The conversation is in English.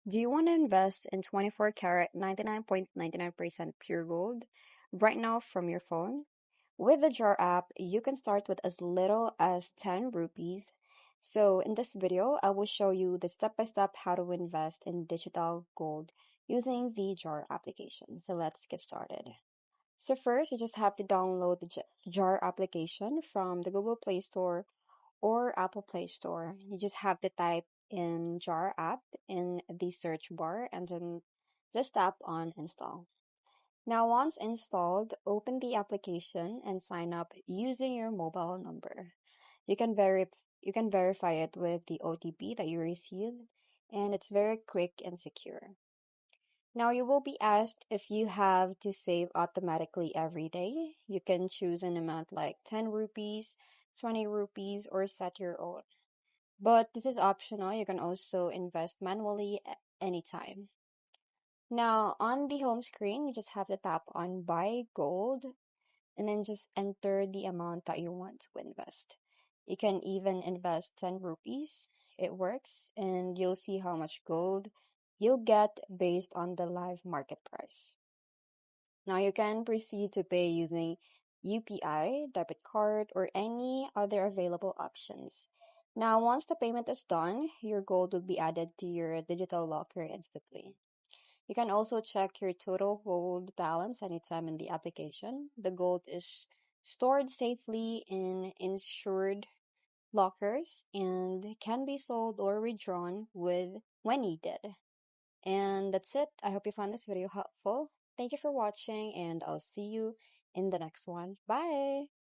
Do you want to invest in 24 karat 99.99% pure gold right now from your phone? With the JAR app, you can start with as little as 10 rupees. So in this video, I will show you the step-by-step how to invest in digital gold using the JAR application. So let's get started. So first, you just have to download the JAR application from the Google Play Store or Apple Play Store. You just have to type in JAR app in the search bar and then just tap on install. Now, once installed, open the application and sign up using your mobile number. You can verify it with the OTP that you received, and it's very quick and secure. Now, you will be asked if you have to save automatically every day. You can choose an amount like 10 rupees, 20 rupees, or set your own. But this is optional. You can also invest manually at any time. Now, on the home screen, you just have to tap on buy gold and then just enter the amount that you want to invest. You can even invest 10 rupees. It works, and you'll see how much gold you'll get based on the live market price. Now you can proceed to pay using UPI, debit card, or any other available options. Now, once the payment is done, your gold will be added to your digital locker instantly. You can also check your total gold balance anytime in the application. The gold is stored safely in insured lockers and can be sold or withdrawn with when needed. And that's it. I hope you found this video helpful. Thank you for watching, and I'll see you in the next one. Bye!